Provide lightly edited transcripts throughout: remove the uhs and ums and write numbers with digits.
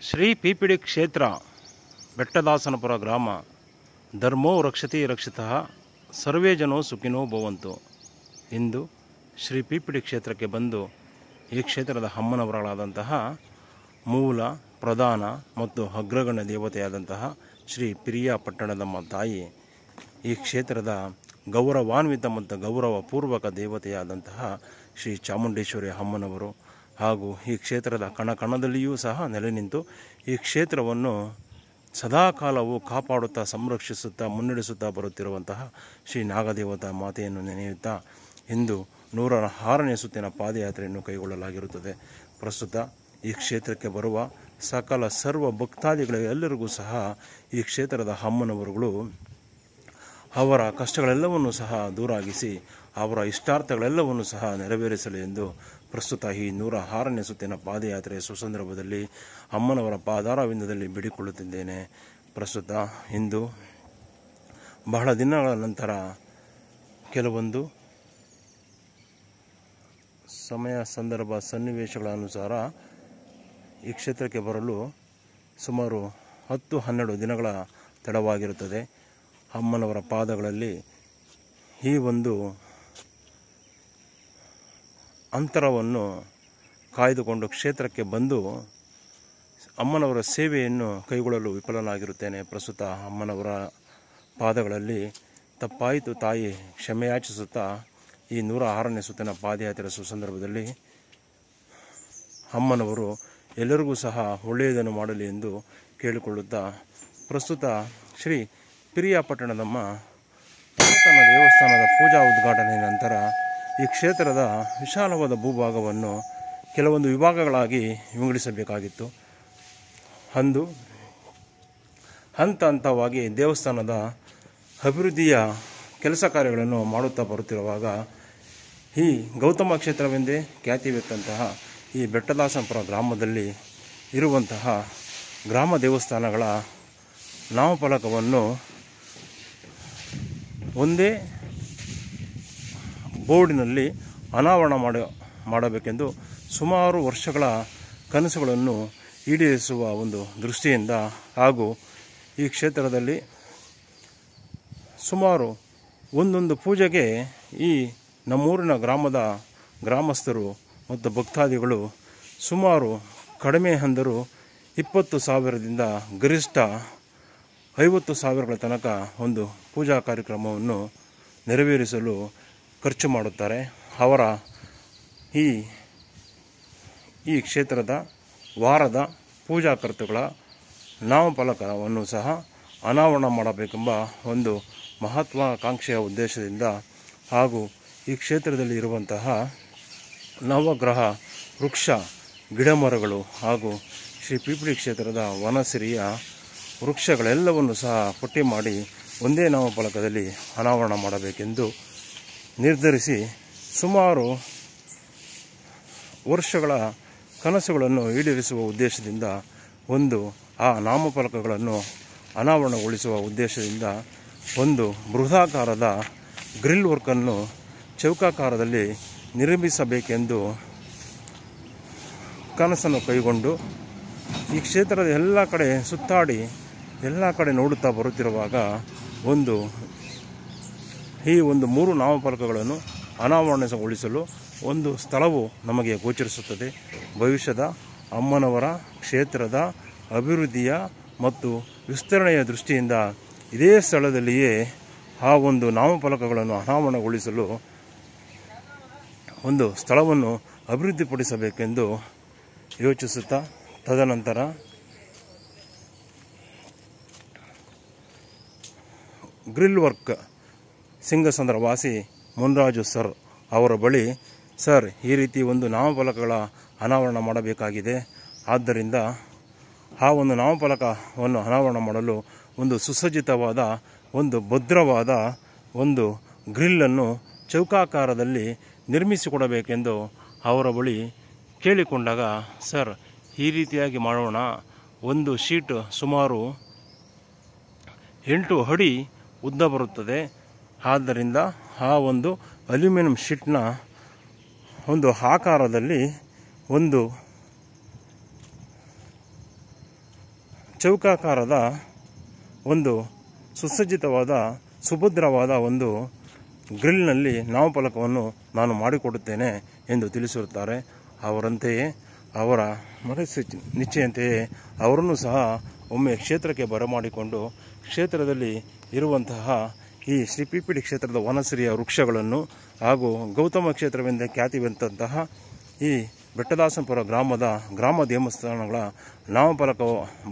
ಶ್ರೀ ಪಿಪಿಡಿ ಕ್ಷೇತ್ರ ಬೆಟ್ಟದಾಸನಪುರ ಗ್ರಾಮ. ಧರ್ಮೋ ರಕ್ಷತಿ ರಕ್ಷಿತಃ ಸರ್ವೇ ಜನೋ ಸುಖಿನೋ ಭವಂತು. ಇಂದು ಶ್ರೀ ಪಿಪಿಡಿ ಕ್ಷೇತ್ರಕ್ಕೆ ಬಂದು ಈ ಕ್ಷೇತ್ರದ ಅಮ್ಮನವರಾದಂತಹ ಮೂಲ ಪ್ರಧಾನ ಮತ್ತು ಅಗ್ರಗಣ್ಯ ದೇವತೆಯಾದಂತಹ ಶ್ರೀ ಪಿರಿಯಾಪಟ್ಟಣದಮ್ಮ ತಾಯಿ ಈ ಕ್ಷೇತ್ರದ ಗೌರವಾನ್ವಿತ ಮತ್ತು ಗೌರವಪೂರ್ವಕ ದೇವತೆಯಾದಂತಹ ಶ್ರೀ ಚಾಮುಂಡೇಶ್ವರಿ ಅಮ್ಮನವರು ಹಾಗೂ ಈ ಕ್ಷೇತ್ರದ ಕಣಕಣದಲ್ಲಿಯೂ ಸಹ ನೆಲೆ ನಿಂತು ಈ ಕ್ಷೇತ್ರವನ್ನು ಸದಾಕಾಲವೂ ಕಾಪಾಡುತ್ತಾ ಸಂರಕ್ಷಿಸುತ್ತಾ ಮುನ್ನಡೆಸುತ್ತಾ ಬರುತ್ತಿರುವಂತಹ ಶ್ರೀ ನಾಗದೇವತಾ ಮಾತೆಯನ್ನು ನೆನೆಯುತ್ತಾ ಇಂದು 106ನೇ ಸುತ್ತಿನ ಪಾದಯಾತ್ರೆಯನ್ನು ಕೈಗೊಳ್ಳಲಾಗಿರುತ್ತದೆ. ಪ್ರಸ್ತುತ ಈ ಕ್ಷೇತ್ರಕ್ಕೆ ಬರುವ ಸಕಲ ಸರ್ವ ಭಕ್ತಾದಿಗಳೆಲ್ಲರಿಗೂ ಸಹ ಈ ಕ್ಷೇತ್ರದ ಅಮ್ಮನವರುಗಳು ಅವರ ಕಷ್ಟಗಳೆಲ್ಲವನ್ನೂ ಸಹ ದೂರಾಗಿಸಿ ಅವರ ಇಷ್ಟಾರ್ಥಗಳೆಲ್ಲವನ್ನೂ ಸಹ ನೆರವೇರಿಸಲಿ ಎಂದು ಪ್ರಸ್ತುತ ಈ 106ನೇ ಸುತ್ತಿನ ಪಾದಯಾತ್ರೆಯ ಸುಸಂದರ್ಭದಲ್ಲಿ ಅಮ್ಮನವರ ಪಾದಾರವಿಂದದಲ್ಲಿ ಬೇಡಿಕೊಳ್ಳುತ್ತಿದ್ದೇನೆ. ಪ್ರಸ್ತುತ ಇಂದು ಬಹಳ ದಿನಗಳ ನಂತರ ಕೆಲವೊಂದು ಸಮಯ ಸಂದರ್ಭ ಸನ್ನಿವೇಶಗಳ ಅನುಸಾರ ಈ ಕ್ಷೇತ್ರಕ್ಕೆ ಬರಲು ಸುಮಾರು 10-12 ದಿನಗಳ ತಡವಾಗಿರುತ್ತದೆ. ಅಮ್ಮನವರ ಪಾದಗಳಲ್ಲಿ ಈ ಒಂದು ಅಂತರವನ್ನು ಕಾಯ್ದುಕೊಂಡು ಕ್ಷೇತ್ರಕ್ಕೆ ಬಂದು ಅಮ್ಮನವರ ಸೇವೆಯನ್ನು ಕೈಗೊಳ್ಳಲು ವಿಫಲನಾಗಿರುತ್ತೇನೆ. ಪ್ರಸ್ತುತ ಅಮ್ಮನವರ ಪಾದಗಳಲ್ಲಿ ತಪ್ಪಾಯಿತು ತಾಯಿ ಕ್ಷಮೆಯಾಚಿಸುತ್ತಾ ಈ 106ನೇ ಸುತ್ತಿನ ಪಾದಯಾತ್ರೆ ಸುಸಂದರ್ಭದಲ್ಲಿ ಅಮ್ಮನವರು ಎಲ್ಲರಿಗೂ ಸಹ ಒಳ್ಳೆಯದನ್ನು ಮಾಡಲಿ ಎಂದು ಕೇಳಿಕೊಳ್ಳುತ್ತಾ ಪ್ರಸ್ತುತ ಶ್ರೀ ಪಿರಿಯಾಪಟ್ಟಣದಮ್ಮ ಪುರಾತನ ದೇವಸ್ಥಾನದ ಪೂಜಾ ಉದ್ಘಾಟನೆಯ ನಂತರ ಈ ಕ್ಷೇತ್ರದ ವಿಶಾಲವಾದ ಭೂಭಾಗವನ್ನು ಕೆಲವೊಂದು ವಿಭಾಗಗಳಾಗಿ ವಿಂಗಡಿಸಬೇಕಾಗಿತ್ತು. ಅಂದು ಹಂತ ಹಂತವಾಗಿ ದೇವಸ್ಥಾನದ ಅಭಿವೃದ್ಧಿಯ ಕೆಲಸ ಕಾರ್ಯಗಳನ್ನು ಮಾಡುತ್ತಾ ಬರುತ್ತಿರುವಾಗ ಈ ಗೌತಮ ಕ್ಷೇತ್ರವೆಂದೇ ಖ್ಯಾತಿವೆತ್ತಂತಹ ಈ ಬೆಟ್ಟದಾಸನಪುರ ಗ್ರಾಮದಲ್ಲಿ ಇರುವಂತಹ ಗ್ರಾಮ ದೇವಸ್ಥಾನಗಳ ನಾಮಫಲಕವನ್ನು ಒಂದೇ ಬೋರ್ಡಿನಲ್ಲಿ ಅನಾವರಣ ಮಾಡಬೇಕೆಂದು ಸುಮಾರು ವರ್ಷಗಳ ಕನಸುಗಳನ್ನು ಈಡೇರಿಸುವ ಒಂದು ದೃಷ್ಟಿಯಿಂದ ಹಾಗೂ ಈ ಕ್ಷೇತ್ರದಲ್ಲಿ ಸುಮಾರು ಒಂದೊಂದು ಪೂಜೆಗೆ ಈ ನಮ್ಮೂರಿನ ಗ್ರಾಮದ ಗ್ರಾಮಸ್ಥರು ಮತ್ತು ಭಕ್ತಾದಿಗಳು ಸುಮಾರು ಕಡಿಮೆ ಅಂದರೂ 20,000ದಿಂದ ಗರಿಷ್ಠ 50,000ಗಳ ತನಕ ಒಂದು ಪೂಜಾ ಕಾರ್ಯಕ್ರಮವನ್ನು ನೆರವೇರಿಸಲು ಖರ್ಚು ಮಾಡುತ್ತಾರೆ. ಅವರ ಈ ಕ್ಷೇತ್ರದ ವಾರದ ಪೂಜಾಕರ್ತೃಗಳ ನಾಮಫಲಕವನ್ನು ಸಹ ಅನಾವರಣ ಮಾಡಬೇಕೆಂಬ ಒಂದು ಮಹತ್ವಾಕಾಂಕ್ಷೆಯ ಉದ್ದೇಶದಿಂದ ಹಾಗೂ ಈ ಕ್ಷೇತ್ರದಲ್ಲಿ ಇರುವಂತಹ ನವಗ್ರಹ ವೃಕ್ಷ ಗಿಡಮರಗಳು ಹಾಗೂ ಶ್ರೀ ಪಿಪಿಡಿ ಕ್ಷೇತ್ರದ ವನಸಿರಿಯ ವೃಕ್ಷಗಳೆಲ್ಲವನ್ನು ಸಹ ಪಟ್ಟಿ ಮಾಡಿ ಒಂದೇ ನಾಮಫಲಕದಲ್ಲಿ ಅನಾವರಣ ಮಾಡಬೇಕೆಂದು ನಿರ್ಧರಿಸಿ ಸುಮಾರು ವರ್ಷಗಳ ಕನಸುಗಳನ್ನು ಈಡೇರಿಸುವ ಉದ್ದೇಶದಿಂದ ಒಂದು ಆ ನಾಮಫಲಕಗಳನ್ನು ಅನಾವರಣಗೊಳಿಸುವ ಉದ್ದೇಶದಿಂದ ಒಂದು ಬೃಹದಾಕಾರದ ಗ್ರಿಲ್ ವರ್ಕನ್ನು ಚೌಕಾಕಾರದಲ್ಲಿ ನಿರ್ಮಿಸಬೇಕೆಂದು ಕನಸನ್ನು ಕೈಗೊಂಡು ಈ ಕ್ಷೇತ್ರದ ಎಲ್ಲ ಕಡೆ ಸುತ್ತಾಡಿ ಎಲ್ಲ ಕಡೆ ನೋಡುತ್ತಾ ಬರುತ್ತಿರುವಾಗ ಈ ಒಂದು 3 ನಾಮಫಲಕಗಳನ್ನು ಅನಾವರಣಗೊಳಿಸಲು ಒಂದು ಸ್ಥಳವು ನಮಗೆ ಗೋಚರಿಸುತ್ತದೆ. ಭವಿಷ್ಯದ ಅಮ್ಮನವರ ಕ್ಷೇತ್ರದ ಅಭಿವೃದ್ಧಿಯ ಮತ್ತು ವಿಸ್ತರಣೆಯ ದೃಷ್ಟಿಯಿಂದ ಇದೇ ಸ್ಥಳದಲ್ಲಿಯೇ ಆ ಒಂದು ನಾಮಫಲಕಗಳನ್ನು ಅನಾವರಣಗೊಳಿಸಲು ಒಂದು ಸ್ಥಳವನ್ನು ಅಭಿವೃದ್ಧಿಪಡಿಸಬೇಕೆಂದು ಯೋಚಿಸುತ್ತಾ ತದನಂತರ ಗ್ರಿಲ್ ವರ್ಕ್ ಸಿಂಗಸಂದ್ರ ವಾಸಿ ಮುನ್ರಾಜು ಸರ್ ಅವರ ಬಳಿ, ಸರ್ ಈ ರೀತಿ ಒಂದು ನಾಮಫಲಕಗಳ ಅನಾವರಣ ಮಾಡಬೇಕಾಗಿದೆ, ಆದ್ದರಿಂದ ಆ ಒಂದು ನಾಮಫಲಕವನ್ನು ಅನಾವರಣ ಮಾಡಲು ಒಂದು ಸುಸಜ್ಜಿತವಾದ ಒಂದು ಭದ್ರವಾದ ಒಂದು ಗ್ರಿಲ್ಲನ್ನು ಚೌಕಾಕಾರದಲ್ಲಿ ನಿರ್ಮಿಸಿಕೊಡಬೇಕೆಂದು ಅವರ ಬಳಿ ಕೇಳಿಕೊಂಡಾಗ, ಸರ್ ಈ ರೀತಿಯಾಗಿ ಮಾಡೋಣ, ಒಂದು ಶೀಟ್ ಸುಮಾರು 8 ಅಡಿ ಉದ್ದ ಬರುತ್ತದೆ, ಆದ್ದರಿಂದ ಆ ಒಂದು ಅಲ್ಯೂಮಿನಿಯಂ ಶೀಟ್ನ ಒಂದು ಆಕಾರದಲ್ಲಿ ಒಂದು ಚೌಕಾಕಾರದ ಒಂದು ಸುಸಜ್ಜಿತವಾದ ಸುಭದ್ರವಾದ ಒಂದು ಗ್ರಿಲ್ನಲ್ಲಿ ನಾಮಫಲಕವನ್ನು ನಾನು ಮಾಡಿಕೊಡುತ್ತೇನೆ ಎಂದು ತಿಳಿಸಿರುತ್ತಾರೆ. ಅವರಂತೆಯೇ ಅವರ ಮನಸ್ಸು ನಿಶ್ಚಯಂತೆಯೇ ಅವರನ್ನು ಸಹ ಒಮ್ಮೆ ಕ್ಷೇತ್ರಕ್ಕೆ ಬರಮಾಡಿಕೊಂಡು ಕ್ಷೇತ್ರದಲ್ಲಿ ಇರುವಂತಹ ಈ ಶ್ರೀ ಪಿಪಿಡಿ ಕ್ಷೇತ್ರದ ವನಸಿರಿಯ ವೃಕ್ಷಗಳನ್ನು ಹಾಗೂ ಗೌತಮ ಕ್ಷೇತ್ರವೆಂದೇ ಖ್ಯಾತಿವಂತಹ ಈ ಬೆಟ್ಟದಾಸನಪುರ ಗ್ರಾಮದ ಗ್ರಾಮ ದೇವಸ್ಥಾನಗಳ ನಾಮಫಲಕ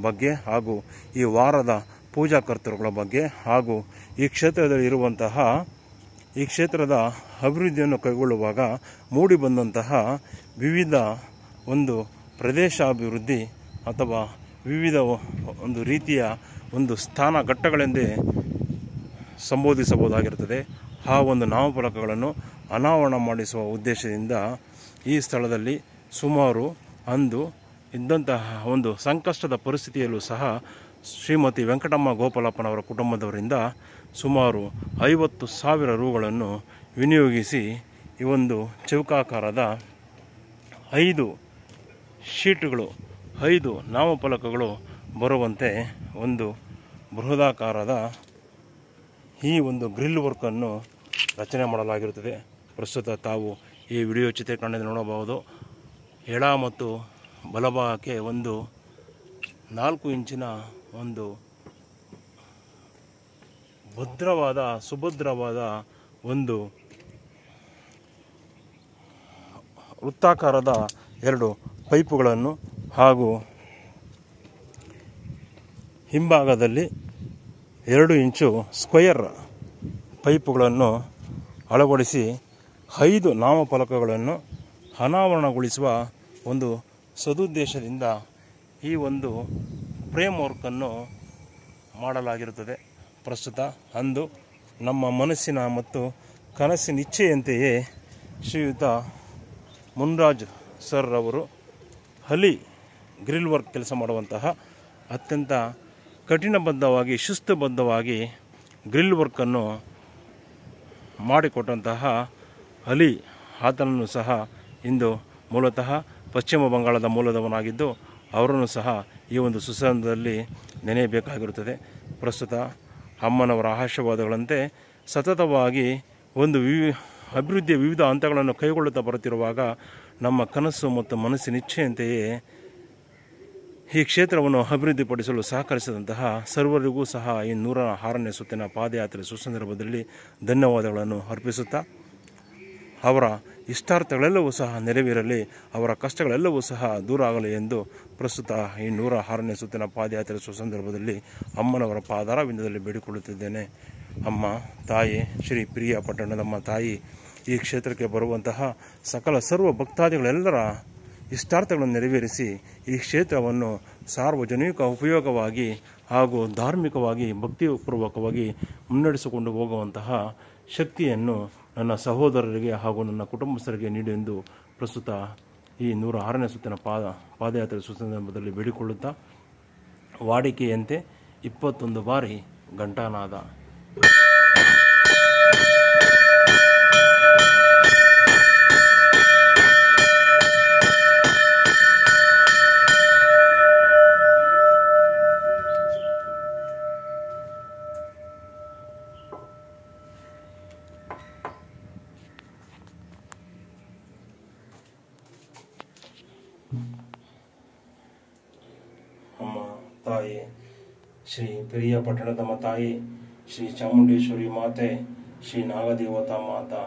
ಬಗ್ಗೆ ಹಾಗೂ ಈ ವಾರದ ಪೂಜಾ ಕರ್ತೃಗಳ ಬಗ್ಗೆ ಹಾಗೂ ಈ ಕ್ಷೇತ್ರದಲ್ಲಿ ಇರುವಂತಹ ಈ ಕ್ಷೇತ್ರದ ಅಭಿವೃದ್ಧಿಯನ್ನು ಕೈಗೊಳ್ಳುವಾಗ ಮೂಡಿಬಂದಂತಹ ವಿವಿಧ ಒಂದು ಪ್ರದೇಶಾಭಿವೃದ್ಧಿ ಅಥವಾ ವಿವಿಧ ಒಂದು ರೀತಿಯ ಒಂದು ಸ್ಥಾನ ಘಟ್ಟಗಳೆಂದೇ ಸಂಬೋಧಿಸಬಹುದಾಗಿರುತ್ತದೆ. ಆ ಒಂದು ನಾಮಫಲಕಗಳನ್ನು ಅನಾವರಣ ಮಾಡಿಸುವ ಉದ್ದೇಶದಿಂದ ಈ ಸ್ಥಳದಲ್ಲಿ ಸುಮಾರು ಅಂದು ಇದ್ದಂತಹ ಒಂದು ಸಂಕಷ್ಟದ ಪರಿಸ್ಥಿತಿಯಲ್ಲೂ ಸಹ ಶ್ರೀಮತಿ ವೆಂಕಟಮ್ಮ ಗೋಪಾಲಪ್ಪನವರ ಕುಟುಂಬದವರಿಂದ ಸುಮಾರು 50,000 ರೂಗಳನ್ನು ವಿನಿಯೋಗಿಸಿ ಈ ಒಂದು ಚೌಕಾಕಾರದ 5 ಶೀಟುಗಳು 5 ನಾಮಫಲಕಗಳು ಬರುವಂತೆ ಒಂದು ಬೃಹದಾಕಾರದ ಈ ಒಂದು ಗ್ರಿಲ್ ವರ್ಕನ್ನು ರಚನೆ ಮಾಡಲಾಗಿರುತ್ತದೆ. ಪ್ರಸ್ತುತ ತಾವು ಈ ವಿಡಿಯೋ ಚಿತ್ರೀಕರಣದಲ್ಲಿ ನೋಡಬಹುದು. ಎಡ ಮತ್ತು ಬಲಭಾಗಕ್ಕೆ ಒಂದು 4 ಇಂಚಿನ ಒಂದು ಭದ್ರವಾದ ಸುಭದ್ರವಾದ ಒಂದು ವೃತ್ತಾಕಾರದ 2 ಪೈಪುಗಳನ್ನು ಹಾಗೂ ಹಿಂಭಾಗದಲ್ಲಿ 2 ಇಂಚು ಸ್ಕ್ವೇರ್ ಪೈಪುಗಳನ್ನು ಅಳವಡಿಸಿ 5 ನಾಮಫಲಕಗಳನ್ನು ಅನಾವರಣಗೊಳಿಸುವ ಒಂದು ಸದುದ್ದೇಶದಿಂದ ಈ ಒಂದು ಫ್ರೇಮ್ ವರ್ಕನ್ನು ಮಾಡಲಾಗಿರುತ್ತದೆ. ಪ್ರಸ್ತುತ ಅಂದು ನಮ್ಮ ಮನಸ್ಸಿನ ಮತ್ತು ಕನಸಿನ ಇಚ್ಛೆಯಂತೆಯೇ ಶ್ರೀಯುತ ಮುನ್ರಾಜ್ ಸರ್ ಅವರು ಹಲಿ ಗ್ರಿಲ್ ವರ್ಕ್ ಕೆಲಸ ಮಾಡುವಂತಹ ಅತ್ಯಂತ ಕಠಿಣಬದ್ಧವಾಗಿ ಶಿಸ್ತುಬದ್ಧವಾಗಿ ಗ್ರಿಲ್ ವರ್ಕನ್ನು ಮಾಡಿಕೊಟ್ಟಂತಹ ಅಲಿ ಆತನನ್ನು ಸಹ ಇಂದು ಮೂಲತಃ ಪಶ್ಚಿಮ ಬಂಗಾಳದ ಮೂಲದವನಾಗಿದ್ದು ಅವರನ್ನು ಸಹ ಈ ಒಂದು ಸುಸಂದರ್ಭದಲ್ಲಿ ನೆನೆಯಬೇಕಾಗಿರುತ್ತದೆ. ಪ್ರಸ್ತುತ ಅಮ್ಮನವರ ಆಶೀರ್ವಾದಗಳಂತೆ ಸತತವಾಗಿ ಒಂದು ಅಭಿವೃದ್ಧಿಯ ವಿವಿಧ ಹಂತಗಳನ್ನು ಕೈಗೊಳ್ಳುತ್ತಾ ಬರುತ್ತಿರುವಾಗ ನಮ್ಮ ಕನಸು ಮತ್ತು ಮನಸ್ಸಿನ ಇಚ್ಛೆಯಂತೆಯೇ ಈ ಕ್ಷೇತ್ರವನ್ನು ಅಭಿವೃದ್ಧಿಪಡಿಸಲು ಸಹಕರಿಸಿದಂತಹ ಸರ್ವರಿಗೂ ಸಹ ಈ 106ನೇ ಸುತ್ತಿನ ಪಾದಯಾತ್ರೆ ಸುಸಂದರ್ಭದಲ್ಲಿ ಧನ್ಯವಾದಗಳನ್ನು ಅರ್ಪಿಸುತ್ತಾ ಅವರ ಇಷ್ಟಾರ್ಥಗಳೆಲ್ಲವೂ ಸಹ ನೆರವೇರಲಿ, ಅವರ ಕಷ್ಟಗಳೆಲ್ಲವೂ ಸಹ ದೂರ ಆಗಲಿ ಎಂದು ಪ್ರಸ್ತುತ ಈ 106ನೇ ಸುತ್ತಿನ ಪಾದಯಾತ್ರೆ ಸುಸಂದರ್ಭದಲ್ಲಿ ಅಮ್ಮನವರ ಪಾದಾರವಿಂದದಲ್ಲಿ ಬೇಡಿಕೊಳ್ಳುತ್ತಿದ್ದೇನೆ. ಅಮ್ಮ ತಾಯಿ ಶ್ರೀ ಪ್ರಿಯ ಪಟ್ಟಣದಮ್ಮ ತಾಯಿ ಈ ಕ್ಷೇತ್ರಕ್ಕೆ ಬರುವಂತಹ ಸಕಲ ಸರ್ವ ಭಕ್ತಾದಿಗಳೆಲ್ಲರ ಇಷ್ಟಾರ್ಥಗಳನ್ನು ನೆರವೇರಿಸಿ ಈ ಕ್ಷೇತ್ರವನ್ನು ಸಾರ್ವಜನಿಕ ಉಪಯೋಗವಾಗಿ ಹಾಗೂ ಧಾರ್ಮಿಕವಾಗಿ ಭಕ್ತಿಪೂರ್ವಕವಾಗಿ ಮುನ್ನಡೆಸಿಕೊಂಡು ಹೋಗುವಂತಹ ಶಕ್ತಿಯನ್ನು ನನ್ನ ಸಹೋದರರಿಗೆ ಹಾಗೂ ನನ್ನ ಕುಟುಂಬಸ್ಥರಿಗೆ ನೀಡಿ ಎಂದು ಪ್ರಸ್ತುತ ಈ 106ನೇ ಸುತ್ತಿನ ಪಾದಯಾತ್ರೆ ಸುಸಂದರ್ಭದಲ್ಲಿ ಬೇಡಿಕೊಳ್ಳುತ್ತಾ ವಾಡಿಕೆಯಂತೆ 21 ಬಾರಿ ಘಂಟಾನಾದ. ಅಮ್ಮ ತಾಯಿ ಶ್ರೀ ಪ್ರಿಯ ಪಟ್ಟಣದಮ್ಮ ತಾಯಿ ಶ್ರೀ ಚಾಮುಂಡೇಶ್ವರಿ ಮಾತೆ ಶ್ರೀ ನಾಗದೇವತಾ ಮಾತಾ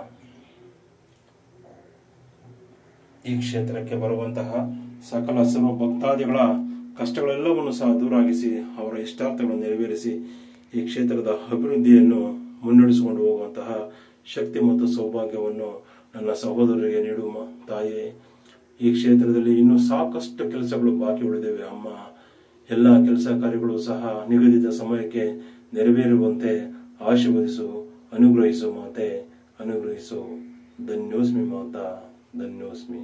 ಈ ಕ್ಷೇತ್ರಕ್ಕೆ ಬರುವಂತಹ ಸಕಲ ಸರ್ವ ಭಕ್ತಾದಿಗಳ ಕಷ್ಟಗಳೆಲ್ಲವನ್ನು ಸಹ ದೂರಾಗಿಸಿ ಅವರ ಇಷ್ಟಾರ್ಥಗಳನ್ನು ನೆರವೇರಿಸಿ ಈ ಕ್ಷೇತ್ರದ ಅಭಿವೃದ್ಧಿಯನ್ನು ಮುನ್ನಡೆಸಿಕೊಂಡು ಹೋಗುವಂತಹ ಶಕ್ತಿ ಮತ್ತು ಸೌಭಾಗ್ಯವನ್ನು ನನ್ನ ಸಹೋದರರಿಗೆ ನೀಡುವ ತಾಯಿ. ಈ ಕ್ಷೇತ್ರದಲ್ಲಿ ಇನ್ನೂ ಸಾಕಷ್ಟು ಕೆಲಸಗಳು ಬಾಕಿ ಉಳಿದಿವೆ ಅಮ್ಮ. ಎಲ್ಲ ಕೆಲಸ ಕಾರ್ಯಗಳು ಸಹ ನಿಗದಿತ ಸಮಯಕ್ಕೆ ನೆರವೇರುವಂತೆ ಆಶೀರ್ವದಿಸು, ಅನುಗ್ರಹಿಸು ಮಾತೆ, ಅನುಗ್ರಹಿಸು. ಧನ್ಯೋಸ್ಮಿ ಮಾತಾ, ಧನ್ಯೋಸ್ಮಿ.